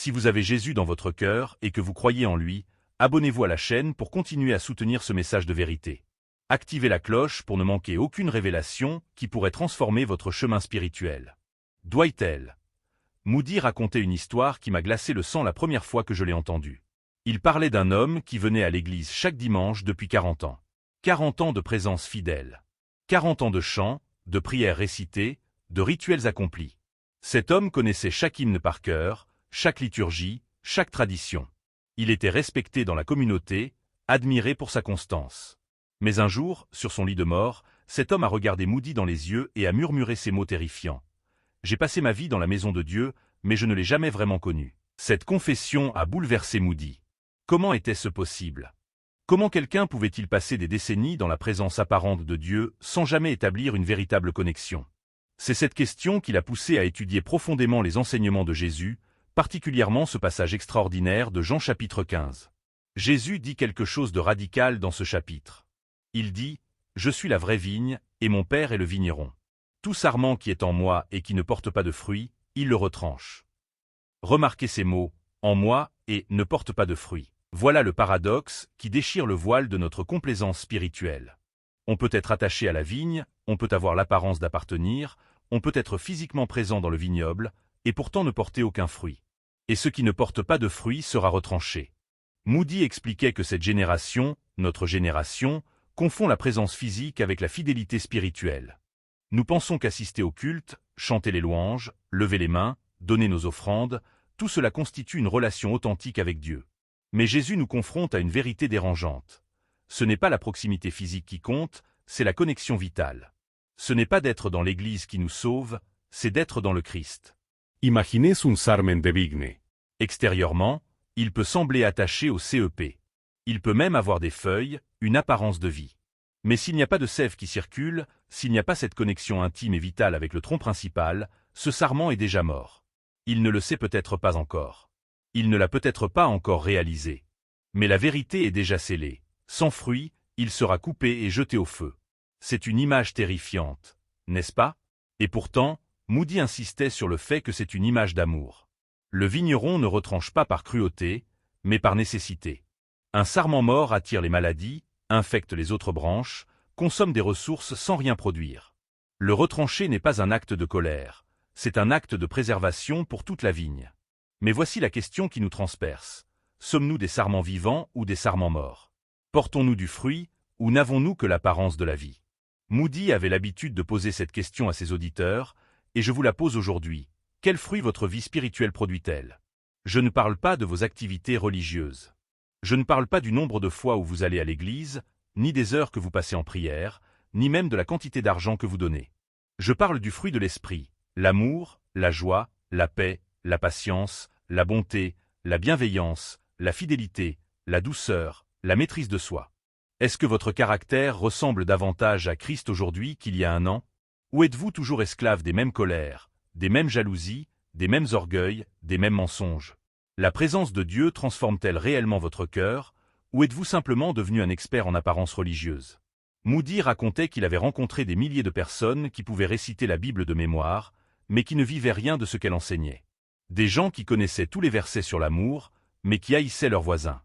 Si vous avez Jésus dans votre cœur et que vous croyez en lui, abonnez-vous à la chaîne pour continuer à soutenir ce message de vérité. Activez la cloche pour ne manquer aucune révélation qui pourrait transformer votre chemin spirituel. Dwight Moody racontait une histoire qui m'a glacé le sang la première fois que je l'ai entendue. Il parlait d'un homme qui venait à l'église chaque dimanche depuis 40 ans. 40 ans de présence fidèle. 40 ans de chants, de prières récitées, de rituels accomplis. Cet homme connaissait chaque hymne par cœur, chaque liturgie, chaque tradition. Il était respecté dans la communauté, admiré pour sa constance. Mais un jour, sur son lit de mort, cet homme a regardé Moody dans les yeux et a murmuré ces mots terrifiants. « J'ai passé ma vie dans la maison de Dieu, mais je ne l'ai jamais vraiment connu. » Cette confession a bouleversé Moody. Comment était-ce possible? Comment quelqu'un pouvait-il passer des décennies dans la présence apparente de Dieu sans jamais établir une véritable connexion? C'est cette question qui l'a poussé à étudier profondément les enseignements de Jésus, particulièrement ce passage extraordinaire de Jean chapitre 15. Jésus dit quelque chose de radical dans ce chapitre. Il dit « Je suis la vraie vigne, et mon Père est le vigneron. Tout sarment qui est en moi et qui ne porte pas de fruits, il le retranche. » Remarquez ces mots « en moi » et « ne porte pas de fruits ». Voilà le paradoxe qui déchire le voile de notre complaisance spirituelle. On peut être attaché à la vigne, on peut avoir l'apparence d'appartenir, on peut être physiquement présent dans le vignoble, et pourtant ne porter aucun fruit. Et ce qui ne porte pas de fruits sera retranché. Moody expliquait que cette génération, notre génération, confond la présence physique avec la fidélité spirituelle. Nous pensons qu'assister au culte, chanter les louanges, lever les mains, donner nos offrandes, tout cela constitue une relation authentique avec Dieu. Mais Jésus nous confronte à une vérité dérangeante. Ce n'est pas la proximité physique qui compte, c'est la connexion vitale. Ce n'est pas d'être dans l'Église qui nous sauve, c'est d'être dans le Christ. Imaginez un sarment de vigne. Extérieurement, il peut sembler attaché au CEP. Il peut même avoir des feuilles, une apparence de vie. Mais s'il n'y a pas de sève qui circule, s'il n'y a pas cette connexion intime et vitale avec le tronc principal, ce sarment est déjà mort. Il ne le sait peut-être pas encore. Il ne l'a peut-être pas encore réalisé. Mais la vérité est déjà scellée. Sans fruit, il sera coupé et jeté au feu. C'est une image terrifiante, n'est-ce pas? Et pourtant, Moody insistait sur le fait que c'est une image d'amour. Le vigneron ne retranche pas par cruauté, mais par nécessité. Un sarment mort attire les maladies, infecte les autres branches, consomme des ressources sans rien produire. Le retrancher n'est pas un acte de colère, c'est un acte de préservation pour toute la vigne. Mais voici la question qui nous transperce. Sommes-nous des sarments vivants ou des sarments morts? Portons-nous du fruit, ou n'avons-nous que l'apparence de la vie? Moody avait l'habitude de poser cette question à ses auditeurs, et je vous la pose aujourd'hui. Quel fruit votre vie spirituelle produit-elle? Je ne parle pas de vos activités religieuses. Je ne parle pas du nombre de fois où vous allez à l'église, ni des heures que vous passez en prière, ni même de la quantité d'argent que vous donnez. Je parle du fruit de l'esprit, l'amour, la joie, la paix, la patience, la bonté, la bienveillance, la fidélité, la douceur, la maîtrise de soi. Est-ce que votre caractère ressemble davantage à Christ aujourd'hui qu'il y a un an? Ou êtes-vous toujours esclave des mêmes colères, des mêmes jalousies, des mêmes orgueils, des mêmes mensonges? La présence de Dieu transforme-t-elle réellement votre cœur, ou êtes-vous simplement devenu un expert en apparence religieuse? Moody racontait qu'il avait rencontré des milliers de personnes qui pouvaient réciter la Bible de mémoire, mais qui ne vivaient rien de ce qu'elle enseignait. Des gens qui connaissaient tous les versets sur l'amour, mais qui haïssaient leurs voisins.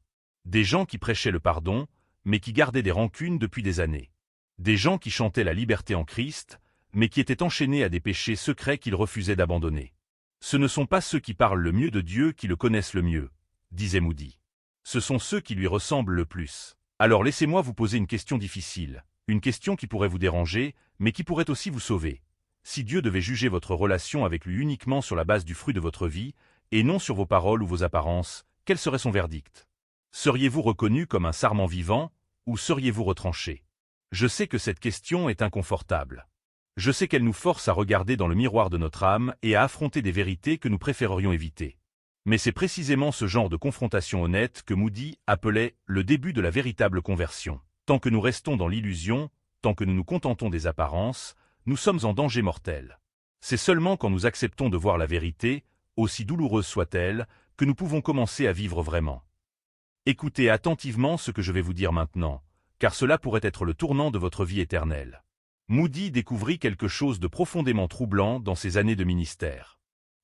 Des gens qui prêchaient le pardon, mais qui gardaient des rancunes depuis des années. Des gens qui chantaient la liberté en Christ, mais qui étaient enchaînés à des péchés secrets qu'ils refusaient d'abandonner. Ce ne sont pas ceux qui parlent le mieux de Dieu qui le connaissent le mieux, disait Moody. Ce sont ceux qui lui ressemblent le plus. Alors laissez-moi vous poser une question difficile, une question qui pourrait vous déranger, mais qui pourrait aussi vous sauver. Si Dieu devait juger votre relation avec lui uniquement sur la base du fruit de votre vie, et non sur vos paroles ou vos apparences, quel serait son verdict? Seriez-vous reconnu comme un sarment vivant, ou seriez-vous retranché? Je sais que cette question est inconfortable. Je sais qu'elle nous force à regarder dans le miroir de notre âme et à affronter des vérités que nous préférerions éviter. Mais c'est précisément ce genre de confrontation honnête que Moody appelait le début de la véritable conversion. Tant que nous restons dans l'illusion, tant que nous nous contentons des apparences, nous sommes en danger mortel. C'est seulement quand nous acceptons de voir la vérité, aussi douloureuse soit-elle, que nous pouvons commencer à vivre vraiment. Écoutez attentivement ce que je vais vous dire maintenant, car cela pourrait être le tournant de votre vie éternelle. Moody découvrit quelque chose de profondément troublant dans ses années de ministère.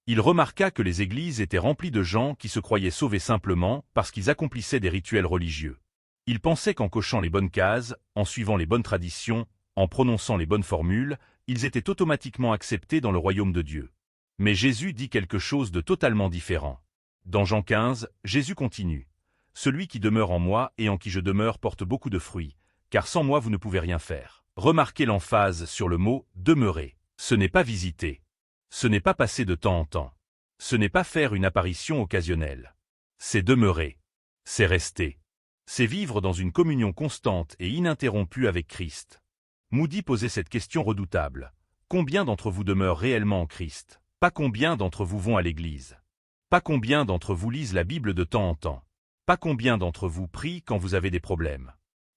Il remarqua que les églises étaient remplies de gens qui se croyaient sauvés simplement parce qu'ils accomplissaient des rituels religieux. Il pensait qu'en cochant les bonnes cases, en suivant les bonnes traditions, en prononçant les bonnes formules, ils étaient automatiquement acceptés dans le royaume de Dieu. Mais Jésus dit quelque chose de totalement différent. Dans Jean 15, Jésus continue. « Celui qui demeure en moi et en qui je demeure porte beaucoup de fruits, car sans moi vous ne pouvez rien faire. » Remarquez l'emphase sur le mot « demeurer ». Ce n'est pas visiter. Ce n'est pas passer de temps en temps. Ce n'est pas faire une apparition occasionnelle. C'est demeurer. C'est rester. C'est vivre dans une communion constante et ininterrompue avec Christ. Moody posait cette question redoutable. Combien d'entre vous demeurent réellement en Christ? Pas combien d'entre vous vont à l'église? Pas combien d'entre vous lisent la Bible de temps en temps? Pas combien d'entre vous prient quand vous avez des problèmes?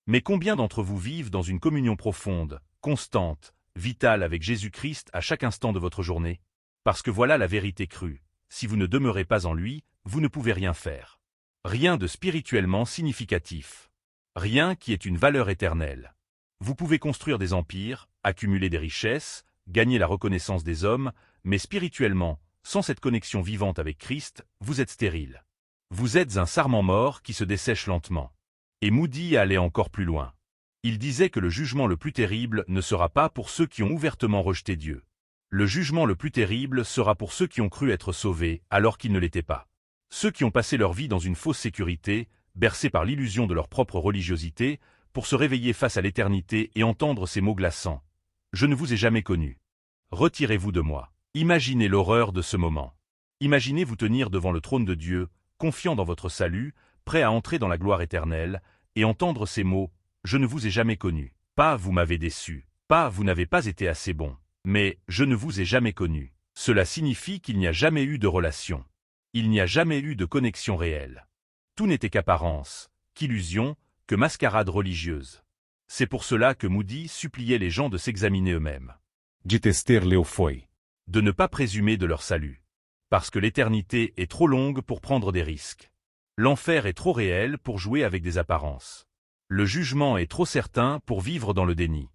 Mais combien d'entre vous vivent dans une communion profonde, constante, vitale avec Jésus-Christ à chaque instant de votre journée? Parce que voilà la vérité crue. Si vous ne demeurez pas en lui, vous ne pouvez rien faire. Rien de spirituellement significatif. Rien qui ait une valeur éternelle. Vous pouvez construire des empires, accumuler des richesses, gagner la reconnaissance des hommes, mais spirituellement, sans cette connexion vivante avec Christ, vous êtes stérile. Vous êtes un sarment mort qui se dessèche lentement. Et Moody allait encore plus loin. Il disait que le jugement le plus terrible ne sera pas pour ceux qui ont ouvertement rejeté Dieu. Le jugement le plus terrible sera pour ceux qui ont cru être sauvés alors qu'ils ne l'étaient pas. Ceux qui ont passé leur vie dans une fausse sécurité, bercés par l'illusion de leur propre religiosité, pour se réveiller face à l'éternité et entendre ces mots glaçants. « Je ne vous ai jamais connu. Retirez-vous de moi. » Imaginez l'horreur de ce moment. Imaginez vous tenir devant le trône de Dieu, confiant dans votre salut, prêt à entrer dans la gloire éternelle, et entendre ces mots « Je ne vous ai jamais connu. » Pas « Vous m'avez déçu. » Pas « Vous n'avez pas été assez bon. » Mais « Je ne vous ai jamais connu. » Cela signifie qu'il n'y a jamais eu de relation. Il n'y a jamais eu de connexion réelle. Tout n'était qu'apparence, qu'illusion, que mascarade religieuse. C'est pour cela que Moody suppliait les gens de s'examiner eux-mêmes. De testar-lhe o foi. De ne pas présumer de leur salut. Parce que l'éternité est trop longue pour prendre des risques. L'enfer est trop réel pour jouer avec des apparences. Le jugement est trop certain pour vivre dans le déni.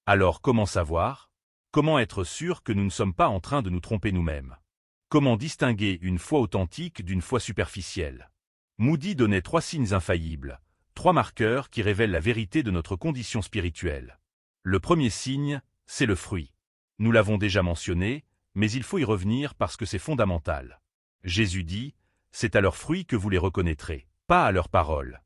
Alors comment savoir? Comment être sûr que nous ne sommes pas en train de nous tromper nous-mêmes? Comment distinguer une foi authentique d'une foi superficielle? Moody donnait 3 signes infaillibles, 3 marqueurs qui révèlent la vérité de notre condition spirituelle. Le premier signe, c'est le fruit. Nous l'avons déjà mentionné, mais il faut y revenir parce que c'est fondamental. Jésus dit, « C'est à leurs fruits que vous les reconnaîtrez, pas à leurs paroles,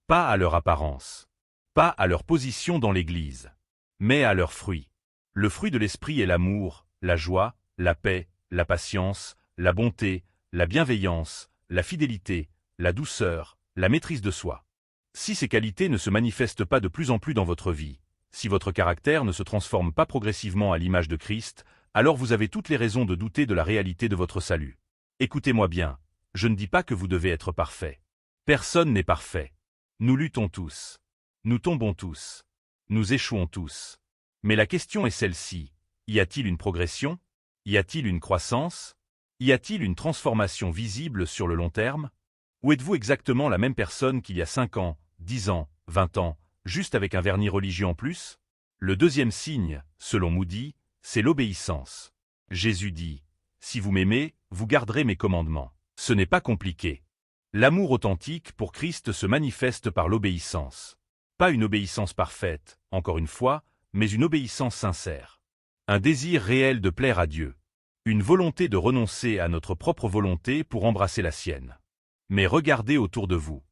pas à leur apparence, pas à leur position dans l'Église, mais à leurs fruits. » Le fruit de l'esprit est l'amour, la joie, la paix, la patience, la bonté, la bienveillance, la fidélité, la douceur, la maîtrise de soi. Si ces qualités ne se manifestent pas de plus en plus dans votre vie, si votre caractère ne se transforme pas progressivement à l'image de Christ, alors vous avez toutes les raisons de douter de la réalité de votre salut. Écoutez-moi bien, je ne dis pas que vous devez être parfait. Personne n'est parfait. Nous luttons tous. Nous tombons tous. Nous échouons tous. Mais la question est celle-ci, y a-t-il une progression? Y a-t-il une croissance? Y a-t-il une transformation visible sur le long terme? Ou êtes-vous exactement la même personne qu'il y a 5 ans, 10 ans, 20 ans, juste avec un vernis religieux en plus? Le deuxième signe, selon Moody, c'est l'obéissance. Jésus dit, « Si vous m'aimez, vous garderez mes commandements. » Ce n'est pas compliqué. L'amour authentique pour Christ se manifeste par l'obéissance. Pas une obéissance parfaite, encore une fois, mais une obéissance sincère. Un désir réel de plaire à Dieu. Une volonté de renoncer à notre propre volonté pour embrasser la sienne. Mais regardez autour de vous.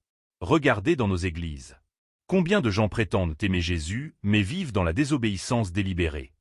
Regardez dans nos églises. Combien de gens prétendent aimer Jésus, mais vivent dans la désobéissance délibérée?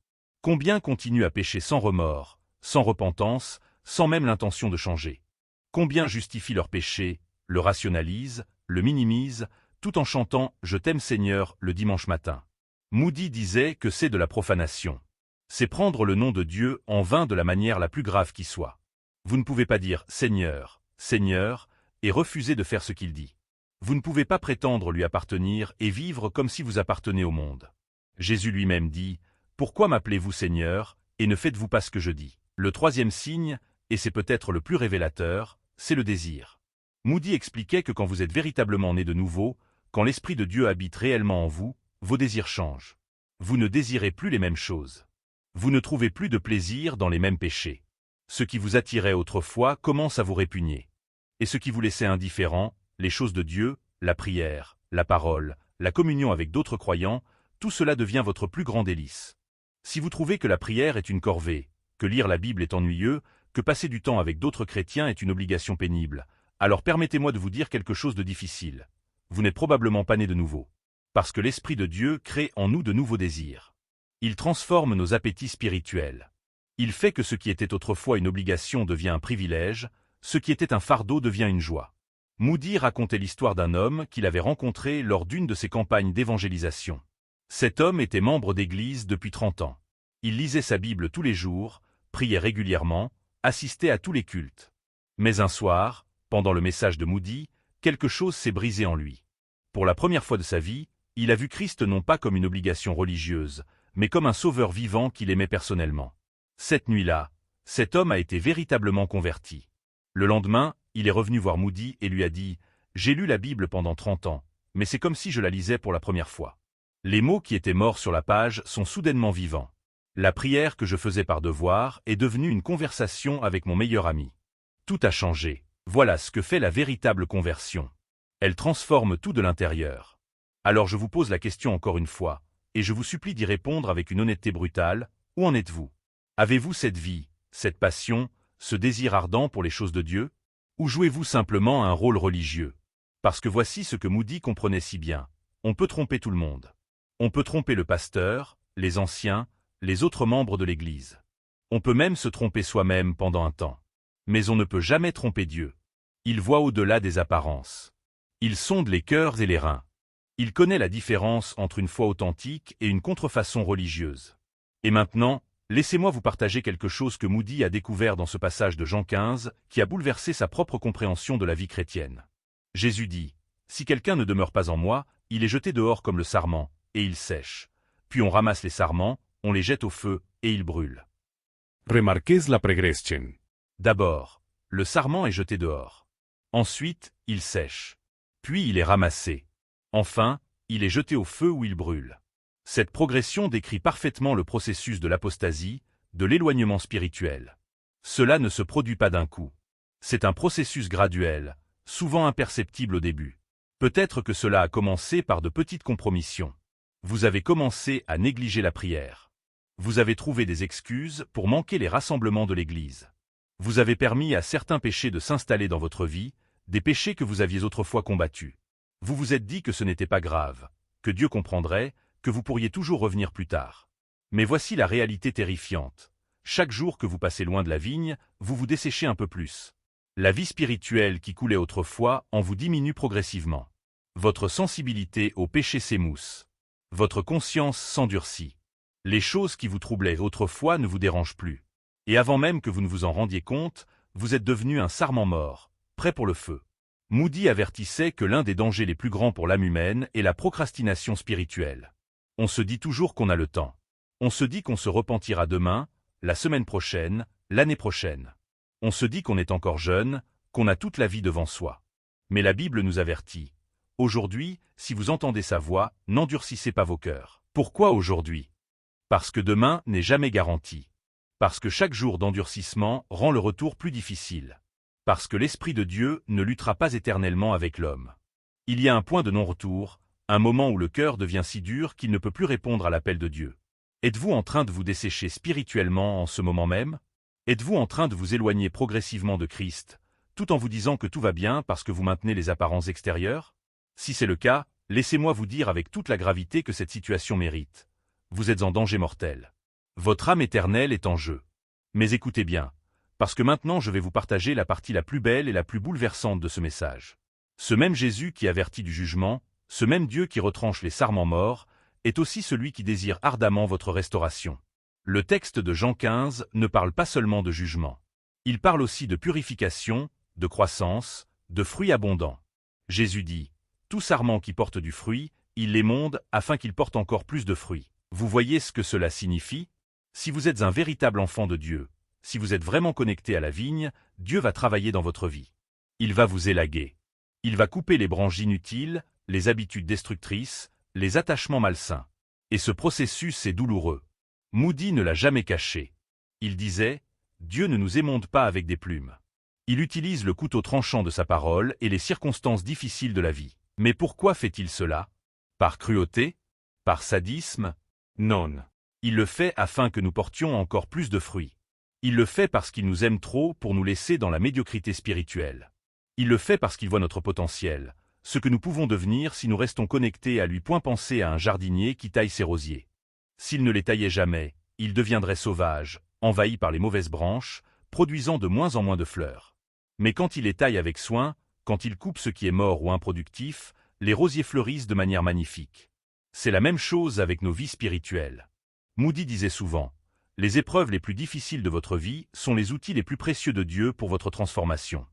Combien continuent à pécher sans remords, sans repentance, sans même l'intention de changer? Combien justifient leur péché, le rationalisent, le minimisent, tout en chantant « Je t'aime Seigneur » le dimanche matin? Moody disait que c'est de la profanation. C'est prendre le nom de Dieu en vain de la manière la plus grave qui soit. Vous ne pouvez pas dire « Seigneur, Seigneur » et refuser de faire ce qu'il dit. Vous ne pouvez pas prétendre lui appartenir et vivre comme si vous appartenez au monde. Jésus lui-même dit « Pourquoi m'appelez-vous Seigneur et ne faites-vous pas ce que je dis ?» Le troisième signe, et c'est peut-être le plus révélateur, c'est le désir. Moody expliquait que quand vous êtes véritablement né de nouveau, quand l'Esprit de Dieu habite réellement en vous, vos désirs changent. Vous ne désirez plus les mêmes choses. Vous ne trouvez plus de plaisir dans les mêmes péchés. Ce qui vous attirait autrefois commence à vous répugner. Et ce qui vous laissait indifférent, les choses de Dieu, la prière, la parole, la communion avec d'autres croyants, tout cela devient votre plus grand délice. Si vous trouvez que la prière est une corvée, que lire la Bible est ennuyeux, que passer du temps avec d'autres chrétiens est une obligation pénible, alors permettez-moi de vous dire quelque chose de difficile. Vous n'êtes probablement pas né de nouveau. Parce que l'Esprit de Dieu crée en nous de nouveaux désirs. Il transforme nos appétits spirituels. Il fait que ce qui était autrefois une obligation devient un privilège, ce qui était un fardeau devient une joie. Moody racontait l'histoire d'un homme qu'il avait rencontré lors d'une de ses campagnes d'évangélisation. Cet homme était membre d'église depuis 30 ans. Il lisait sa Bible tous les jours, priait régulièrement, assistait à tous les cultes. Mais un soir, pendant le message de Moody, quelque chose s'est brisé en lui. Pour la première fois de sa vie, il a vu Christ non pas comme une obligation religieuse, mais comme un sauveur vivant qu'il aimait personnellement. Cette nuit-là, cet homme a été véritablement converti. Le lendemain, il est revenu voir Moody et lui a dit « J'ai lu la Bible pendant 30 ans, mais c'est comme si je la lisais pour la première fois. Les mots qui étaient morts sur la page sont soudainement vivants. La prière que je faisais par devoir est devenue une conversation avec mon meilleur ami. Tout a changé. Voilà ce que fait la véritable conversion. Elle transforme tout de l'intérieur. Alors je vous pose la question encore une fois, et je vous supplie d'y répondre avec une honnêteté brutale. Où en êtes-vous? Avez-vous cette vie, cette passion, ce désir ardent pour les choses de Dieu? Ou jouez-vous simplement un rôle religieux? Parce que voici ce que Moody comprenait si bien. On peut tromper tout le monde. On peut tromper le pasteur, les anciens, les autres membres de l'Église. On peut même se tromper soi-même pendant un temps. Mais on ne peut jamais tromper Dieu. Il voit au-delà des apparences. Il sonde les cœurs et les reins. Il connaît la différence entre une foi authentique et une contrefaçon religieuse. Et maintenant, laissez-moi vous partager quelque chose que Moody a découvert dans ce passage de Jean 15, qui a bouleversé sa propre compréhension de la vie chrétienne. Jésus dit, « Si quelqu'un ne demeure pas en moi, il est jeté dehors comme le sarment, et il sèche. Puis on ramasse les sarments, on les jette au feu, et ils brûlent. » Remarquez la progression. D'abord, le sarment est jeté dehors. Ensuite, il sèche. Puis il est ramassé. Enfin, il est jeté au feu où il brûle. Cette progression décrit parfaitement le processus de l'apostasie, de l'éloignement spirituel. Cela ne se produit pas d'un coup. C'est un processus graduel, souvent imperceptible au début. Peut-être que cela a commencé par de petites compromissions. Vous avez commencé à négliger la prière. Vous avez trouvé des excuses pour manquer les rassemblements de l'Église. Vous avez permis à certains péchés de s'installer dans votre vie, des péchés que vous aviez autrefois combattus. Vous vous êtes dit que ce n'était pas grave, que Dieu comprendrait, que vous pourriez toujours revenir plus tard. Mais voici la réalité terrifiante. Chaque jour que vous passez loin de la vigne, vous vous desséchez un peu plus. La vie spirituelle qui coulait autrefois en vous diminue progressivement. Votre sensibilité au péché s'émousse. Votre conscience s'endurcit. Les choses qui vous troublaient autrefois ne vous dérangent plus. Et avant même que vous ne vous en rendiez compte, vous êtes devenu un sarment mort, prêt pour le feu. Moody avertissait que l'un des dangers les plus grands pour l'âme humaine est la procrastination spirituelle. On se dit toujours qu'on a le temps. On se dit qu'on se repentira demain, la semaine prochaine, l'année prochaine. On se dit qu'on est encore jeune, qu'on a toute la vie devant soi. Mais la Bible nous avertit. Aujourd'hui, si vous entendez sa voix, n'endurcissez pas vos cœurs. Pourquoi aujourd'hui? Parce que demain n'est jamais garanti. Parce que chaque jour d'endurcissement rend le retour plus difficile. Parce que l'Esprit de Dieu ne luttera pas éternellement avec l'homme. Il y a un point de non-retour, un moment où le cœur devient si dur qu'il ne peut plus répondre à l'appel de Dieu. Êtes-vous en train de vous dessécher spirituellement en ce moment même? Êtes-vous en train de vous éloigner progressivement de Christ, tout en vous disant que tout va bien parce que vous maintenez les apparences extérieures? Si c'est le cas, laissez-moi vous dire avec toute la gravité que cette situation mérite. Vous êtes en danger mortel. Votre âme éternelle est en jeu. Mais écoutez bien, parce que maintenant je vais vous partager la partie la plus belle et la plus bouleversante de ce message. Ce même Jésus qui avertit du jugement, ce même Dieu qui retranche les sarments morts, est aussi celui qui désire ardemment votre restauration. Le texte de Jean 15 ne parle pas seulement de jugement. Il parle aussi de purification, de croissance, de fruits abondants. Jésus dit, « Tout sarment qui porte du fruit, il l'émonde afin qu'il porte encore plus de fruits. » Vous voyez ce que cela signifie? Si vous êtes un véritable enfant de Dieu, si vous êtes vraiment connecté à la vigne, Dieu va travailler dans votre vie. Il va vous élaguer. Il va couper les branches inutiles, les habitudes destructrices, les attachements malsains. Et ce processus est douloureux. Moody ne l'a jamais caché. Il disait, « Dieu ne nous émonde pas avec des plumes. Il utilise le couteau tranchant de sa parole et les circonstances difficiles de la vie. Mais pourquoi fait-il cela? Par cruauté? Par sadisme? Non. Il le fait afin que nous portions encore plus de fruits. Il le fait parce qu'il nous aime trop pour nous laisser dans la médiocrité spirituelle. Il le fait parce qu'il voit notre potentiel, ce que nous pouvons devenir si nous restons connectés à lui. Pensez à un jardinier qui taille ses rosiers. S'il ne les taillait jamais, ils deviendraient sauvages, envahis par les mauvaises branches, produisant de moins en moins de fleurs. Mais quand il les taille avec soin, quand il coupe ce qui est mort ou improductif, les rosiers fleurissent de manière magnifique. C'est la même chose avec nos vies spirituelles. Moody disait souvent, « Les épreuves les plus difficiles de votre vie sont les outils les plus précieux de Dieu pour votre transformation. »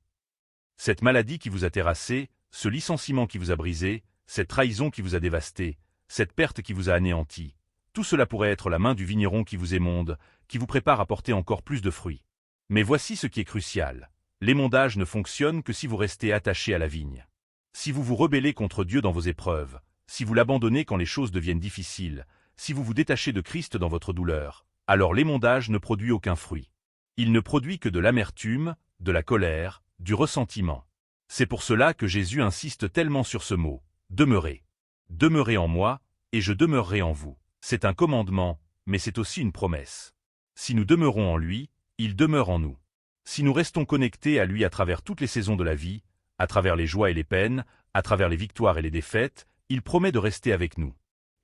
Cette maladie qui vous a terrassé, ce licenciement qui vous a brisé, cette trahison qui vous a dévasté, cette perte qui vous a anéanti, tout cela pourrait être la main du vigneron qui vous émonde, qui vous prépare à porter encore plus de fruits. Mais voici ce qui est crucial. L'émondage ne fonctionne que si vous restez attaché à la vigne. Si vous vous rebellez contre Dieu dans vos épreuves, si vous l'abandonnez quand les choses deviennent difficiles, si vous vous détachez de Christ dans votre douleur, alors l'émondage ne produit aucun fruit. Il ne produit que de l'amertume, de la colère, du ressentiment. C'est pour cela que Jésus insiste tellement sur ce mot, « Demeurez. Demeurez en moi, et je demeurerai en vous ». C'est un commandement, mais c'est aussi une promesse. Si nous demeurons en lui, il demeure en nous. Si nous restons connectés à lui à travers toutes les saisons de la vie, à travers les joies et les peines, à travers les victoires et les défaites, il promet de rester avec nous.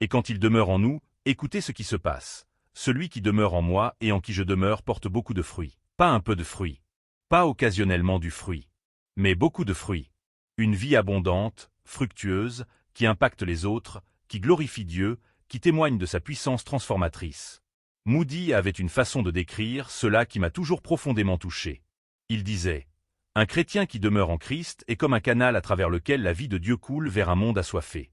Et quand il demeure en nous, écoutez ce qui se passe. Celui qui demeure en moi et en qui je demeure porte beaucoup de fruits. Pas un peu de fruits. Pas occasionnellement du fruit. Mais beaucoup de fruits. Une vie abondante, fructueuse, qui impacte les autres, qui glorifie Dieu, qui témoigne de sa puissance transformatrice. Moody avait une façon de décrire cela qui m'a toujours profondément touché. Il disait, « Un chrétien qui demeure en Christ est comme un canal à travers lequel la vie de Dieu coule vers un monde assoiffé.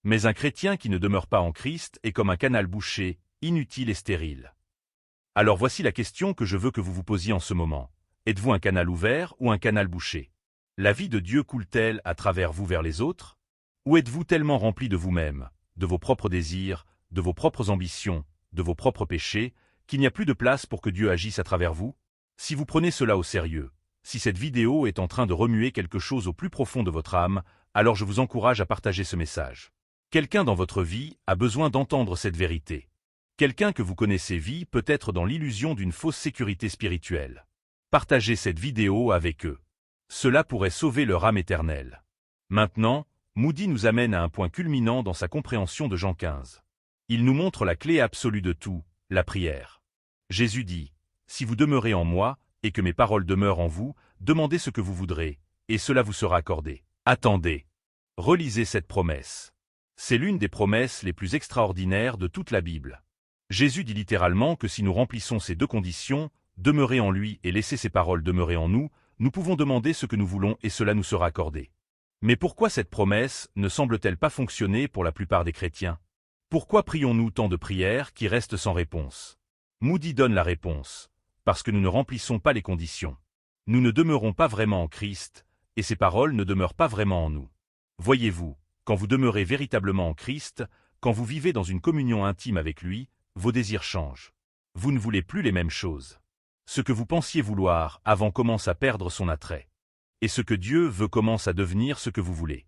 Mais un chrétien qui ne demeure pas en Christ est comme un canal bouché, inutile et stérile. » Alors voici la question que je veux que vous vous posiez en ce moment. Êtes-vous un canal ouvert ou un canal bouché? La vie de Dieu coule-t-elle à travers vous vers les autres? Ou êtes-vous tellement rempli de vous-même, de vos propres désirs, de vos propres ambitions, de vos propres péchés, qu'il n'y a plus de place pour que Dieu agisse à travers vous? Si vous prenez cela au sérieux, si cette vidéo est en train de remuer quelque chose au plus profond de votre âme, alors je vous encourage à partager ce message. Quelqu'un dans votre vie a besoin d'entendre cette vérité. Quelqu'un que vous connaissez vit peut-être dans l'illusion d'une fausse sécurité spirituelle. Partagez cette vidéo avec eux. Cela pourrait sauver leur âme éternelle. Maintenant, Moody nous amène à un point culminant dans sa compréhension de Jean 15. Il nous montre la clé absolue de tout, la prière. Jésus dit, « Si vous demeurez en moi, et que mes paroles demeurent en vous, demandez ce que vous voudrez, et cela vous sera accordé. Attendez. » Relisez cette promesse. C'est l'une des promesses les plus extraordinaires de toute la Bible. Jésus dit littéralement que si nous remplissons ces deux conditions, demeurer en lui et laisser ses paroles demeurer en nous, nous pouvons demander ce que nous voulons et cela nous sera accordé. Mais pourquoi cette promesse ne semble-t-elle pas fonctionner pour la plupart des chrétiens? Pourquoi prions-nous tant de prières qui restent sans réponse? Moody donne la réponse. Parce que nous ne remplissons pas les conditions. Nous ne demeurons pas vraiment en Christ, et ses paroles ne demeurent pas vraiment en nous. Voyez-vous, quand vous demeurez véritablement en Christ, quand vous vivez dans une communion intime avec lui, vos désirs changent. Vous ne voulez plus les mêmes choses. Ce que vous pensiez vouloir avant commence à perdre son attrait. Et ce que Dieu veut commence à devenir ce que vous voulez.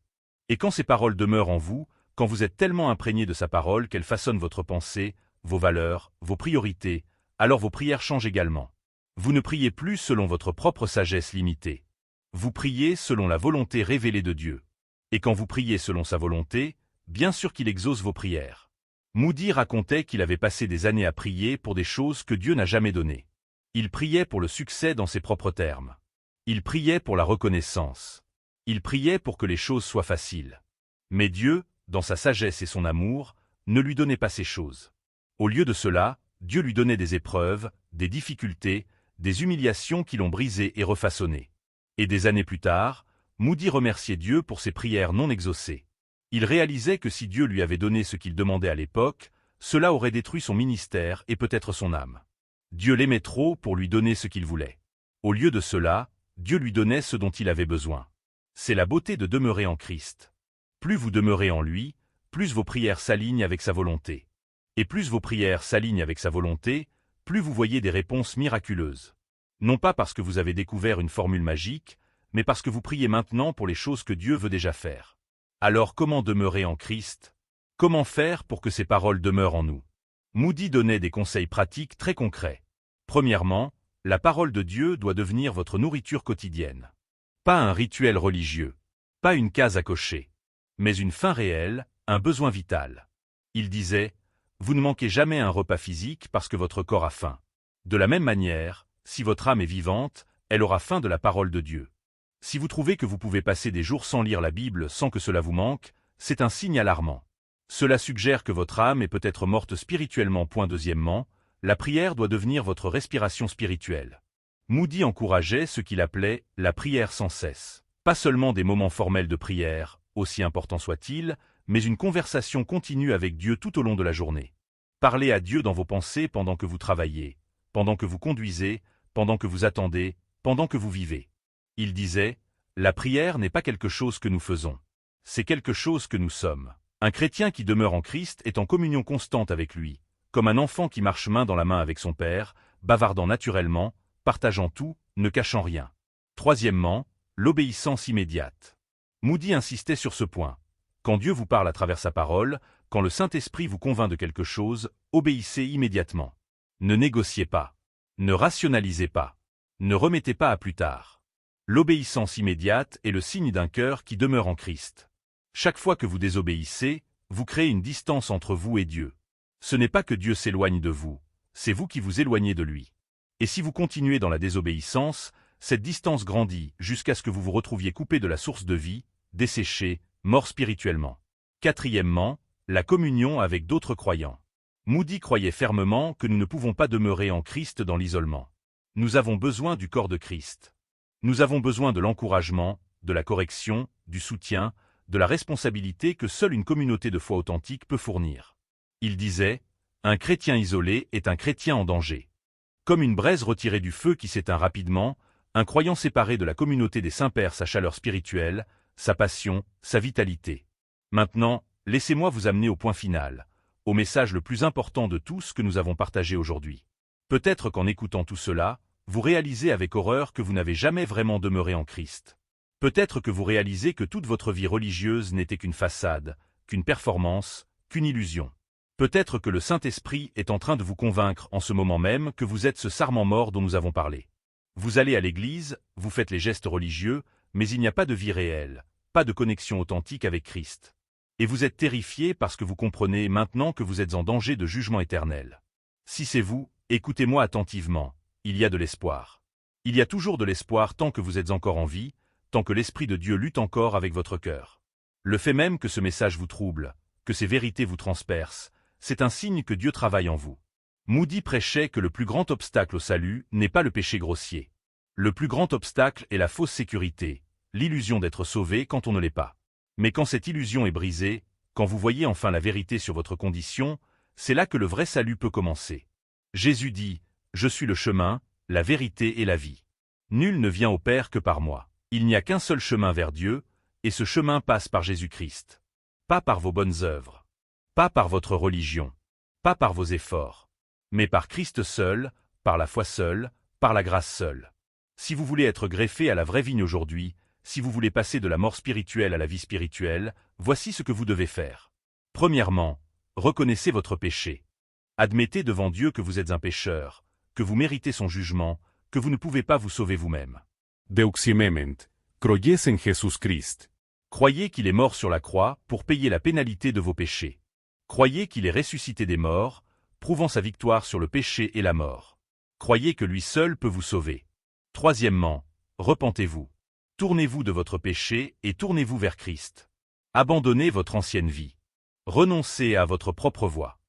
Et quand ses paroles demeurent en vous, quand vous êtes tellement imprégné de sa parole qu'elle façonne votre pensée, vos valeurs, vos priorités, alors vos prières changent également. Vous ne priez plus selon votre propre sagesse limitée. Vous priez selon la volonté révélée de Dieu. Et quand vous priez selon sa volonté, bien sûr qu'il exauce vos prières. Moody racontait qu'il avait passé des années à prier pour des choses que Dieu n'a jamais données. Il priait pour le succès dans ses propres termes. Il priait pour la reconnaissance. Il priait pour que les choses soient faciles. Mais Dieu, dans sa sagesse et son amour, ne lui donnait pas ces choses. Au lieu de cela, Dieu lui donnait des épreuves, des difficultés, des humiliations qui l'ont brisé et refaçonné. Et des années plus tard, Moody remerciait Dieu pour ses prières non exaucées. Il réalisait que si Dieu lui avait donné ce qu'il demandait à l'époque, cela aurait détruit son ministère et peut-être son âme. Dieu l'aimait trop pour lui donner ce qu'il voulait. Au lieu de cela, Dieu lui donnait ce dont il avait besoin. C'est la beauté de demeurer en Christ. Plus vous demeurez en lui, plus vos prières s'alignent avec sa volonté. Et plus vos prières s'alignent avec sa volonté, plus vous voyez des réponses miraculeuses. Non pas parce que vous avez découvert une formule magique, mais parce que vous priez maintenant pour les choses que Dieu veut déjà faire. Alors comment demeurer en Christ? Comment faire pour que ces paroles demeurent en nous? Moody donnait des conseils pratiques très concrets. Premièrement, la parole de Dieu doit devenir votre nourriture quotidienne. Pas un rituel religieux, pas une case à cocher, mais une faim réelle, un besoin vital. Il disait, vous ne manquez jamais un repas physique parce que votre corps a faim. De la même manière, si votre âme est vivante, elle aura faim de la parole de Dieu. Si vous trouvez que vous pouvez passer des jours sans lire la Bible sans que cela vous manque, c'est un signe alarmant. Cela suggère que votre âme est peut-être morte spirituellement. Deuxièmement, la prière doit devenir votre respiration spirituelle. Moody encourageait ce qu'il appelait la prière sans cesse. Pas seulement des moments formels de prière, aussi importants soient-ils, mais une conversation continue avec Dieu tout au long de la journée. Parlez à Dieu dans vos pensées pendant que vous travaillez, pendant que vous conduisez, pendant que vous attendez, pendant que vous vivez. Il disait, la prière n'est pas quelque chose que nous faisons. C'est quelque chose que nous sommes. Un chrétien qui demeure en Christ est en communion constante avec lui, comme un enfant qui marche main dans la main avec son père, bavardant naturellement, partageant tout, ne cachant rien. Troisièmement, l'obéissance immédiate. Moody insistait sur ce point. Quand Dieu vous parle à travers sa parole, quand le Saint-Esprit vous convainc de quelque chose, obéissez immédiatement. Ne négociez pas. Ne rationalisez pas. Ne remettez pas à plus tard. L'obéissance immédiate est le signe d'un cœur qui demeure en Christ. Chaque fois que vous désobéissez, vous créez une distance entre vous et Dieu. Ce n'est pas que Dieu s'éloigne de vous, c'est vous qui vous éloignez de lui. Et si vous continuez dans la désobéissance, cette distance grandit jusqu'à ce que vous vous retrouviez coupé de la source de vie, desséché, mort spirituellement. Quatrièmement, la communion avec d'autres croyants. Moody croyait fermement que nous ne pouvons pas demeurer en Christ dans l'isolement. Nous avons besoin du corps de Christ. Nous avons besoin de l'encouragement, de la correction, du soutien, de la responsabilité que seule une communauté de foi authentique peut fournir. Il disait, un chrétien isolé est un chrétien en danger. Comme une braise retirée du feu qui s'éteint rapidement, un croyant séparé de la communauté des saints perd sa chaleur spirituelle, sa passion, sa vitalité. Maintenant, laissez-moi vous amener au point final, au message le plus important de tous que nous avons partagé aujourd'hui. Peut-être qu'en écoutant tout cela, vous réalisez avec horreur que vous n'avez jamais vraiment demeuré en Christ. Peut-être que vous réalisez que toute votre vie religieuse n'était qu'une façade, qu'une performance, qu'une illusion. Peut-être que le Saint-Esprit est en train de vous convaincre en ce moment même que vous êtes ce sarment mort dont nous avons parlé. Vous allez à l'église, vous faites les gestes religieux, mais il n'y a pas de vie réelle, pas de connexion authentique avec Christ. Et vous êtes terrifié parce que vous comprenez maintenant que vous êtes en danger de jugement éternel. Si c'est vous, écoutez-moi attentivement, il y a de l'espoir. Il y a toujours de l'espoir tant que vous êtes encore en vie, tant que l'Esprit de Dieu lutte encore avec votre cœur. Le fait même que ce message vous trouble, que ces vérités vous transpercent, c'est un signe que Dieu travaille en vous. Moody prêchait que le plus grand obstacle au salut n'est pas le péché grossier. Le plus grand obstacle est la fausse sécurité, l'illusion d'être sauvé quand on ne l'est pas. Mais quand cette illusion est brisée, quand vous voyez enfin la vérité sur votre condition, c'est là que le vrai salut peut commencer. Jésus dit, « Je suis le chemin, la vérité et la vie. Nul ne vient au Père que par moi. Il n'y a qu'un seul chemin vers Dieu, et ce chemin passe par Jésus-Christ. Pas par vos bonnes œuvres, pas par votre religion, pas par vos efforts, mais par Christ seul, par la foi seule, par la grâce seule. Si vous voulez être greffé à la vraie vigne aujourd'hui, si vous voulez passer de la mort spirituelle à la vie spirituelle, voici ce que vous devez faire. Premièrement, reconnaissez votre péché. Admettez devant Dieu que vous êtes un pécheur, que vous méritez son jugement, que vous ne pouvez pas vous sauver vous-même. Deuximement, croyez en Jésus-Christ. Croyez qu'il est mort sur la croix pour payer la pénalité de vos péchés. Croyez qu'il est ressuscité des morts, prouvant sa victoire sur le péché et la mort. Croyez que lui seul peut vous sauver. Troisièmement, repentez-vous. Tournez-vous de votre péché et tournez-vous vers Christ. Abandonnez votre ancienne vie. Renoncez à votre propre voie.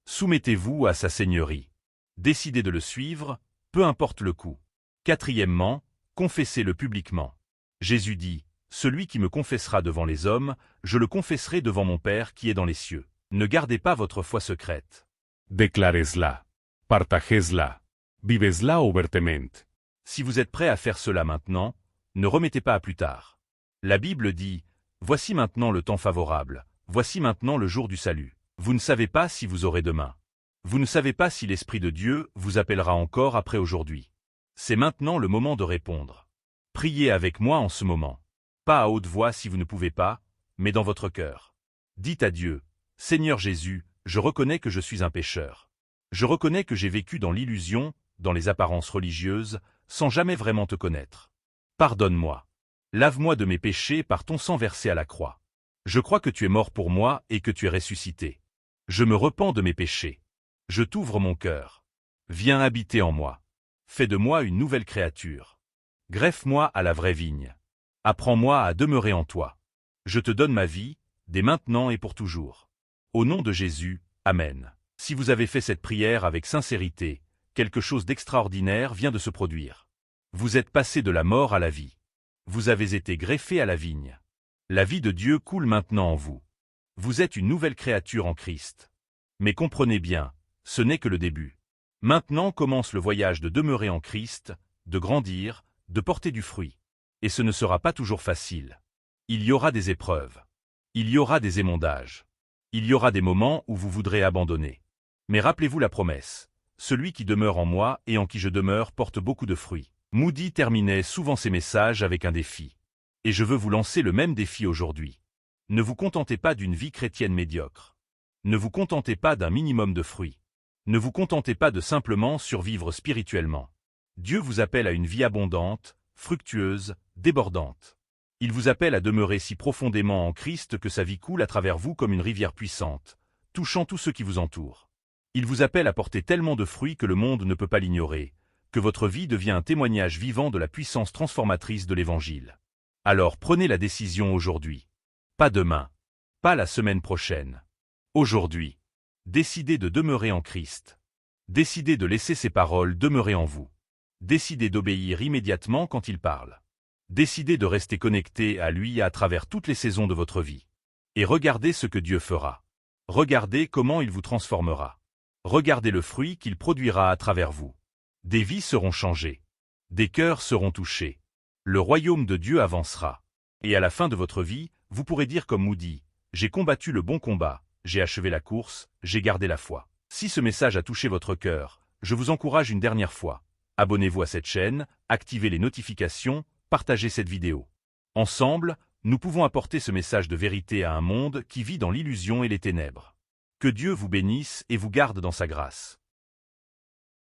Soumettez-vous à sa seigneurie. Décidez de le suivre, peu importe le coût. Quatrièmement, confessez-le publiquement. Jésus dit, « Celui qui me confessera devant les hommes, je le confesserai devant mon Père qui est dans les cieux. » Ne gardez pas votre foi secrète. Declaresla. Partagezla. Vivesla ouvertement. Si vous êtes prêt à faire cela maintenant, ne remettez pas à plus tard. La Bible dit, « Voici maintenant le temps favorable, voici maintenant le jour du salut. Vous ne savez pas si vous aurez demain. Vous ne savez pas si l'Esprit de Dieu vous appellera encore après aujourd'hui. C'est maintenant le moment de répondre. Priez avec moi en ce moment. Pas à haute voix si vous ne pouvez pas, mais dans votre cœur. Dites à Dieu, « Seigneur Jésus, je reconnais que je suis un pécheur. Je reconnais que j'ai vécu dans l'illusion, dans les apparences religieuses, sans jamais vraiment te connaître. Pardonne-moi. Lave-moi de mes péchés par ton sang versé à la croix. Je crois que tu es mort pour moi et que tu es ressuscité. Je me repens de mes péchés. Je t'ouvre mon cœur. Viens habiter en moi. Fais de moi une nouvelle créature. Greffe-moi à la vraie vigne. Apprends-moi à demeurer en toi. Je te donne ma vie, dès maintenant et pour toujours. Au nom de Jésus, Amen. Si vous avez fait cette prière avec sincérité, quelque chose d'extraordinaire vient de se produire. Vous êtes passé de la mort à la vie. Vous avez été greffé à la vigne. La vie de Dieu coule maintenant en vous. Vous êtes une nouvelle créature en Christ. Mais comprenez bien, ce n'est que le début. Maintenant commence le voyage de demeurer en Christ, de grandir, de porter du fruit. Et ce ne sera pas toujours facile. Il y aura des épreuves. Il y aura des émondages. Il y aura des moments où vous voudrez abandonner. Mais rappelez-vous la promesse. Celui qui demeure en moi et en qui je demeure porte beaucoup de fruits. Moody terminait souvent ses messages avec un défi. Et je veux vous lancer le même défi aujourd'hui. Ne vous contentez pas d'une vie chrétienne médiocre. Ne vous contentez pas d'un minimum de fruits. Ne vous contentez pas de simplement survivre spirituellement. Dieu vous appelle à une vie abondante, fructueuse, débordante. Il vous appelle à demeurer si profondément en Christ que sa vie coule à travers vous comme une rivière puissante, touchant tous ceux qui vous entourent. Il vous appelle à porter tellement de fruits que le monde ne peut pas l'ignorer, que votre vie devient un témoignage vivant de la puissance transformatrice de l'Évangile. Alors prenez la décision aujourd'hui. Pas demain. Pas la semaine prochaine. Aujourd'hui. Décidez de demeurer en Christ. Décidez de laisser ses paroles demeurer en vous. Décidez d'obéir immédiatement quand il parle. Décidez de rester connecté à lui à travers toutes les saisons de votre vie. Et regardez ce que Dieu fera. Regardez comment il vous transformera. Regardez le fruit qu'il produira à travers vous. Des vies seront changées. Des cœurs seront touchés. Le royaume de Dieu avancera. Et à la fin de votre vie, vous pourrez dire comme Moody, « J'ai combattu le bon combat, j'ai achevé la course, j'ai gardé la foi. » Si ce message a touché votre cœur, je vous encourage une dernière fois. Abonnez-vous à cette chaîne, activez les notifications, partagez cette vidéo. Ensemble, nous pouvons apporter ce message de vérité à un monde qui vit dans l'illusion et les ténèbres. Que Dieu vous bénisse et vous garde dans sa grâce.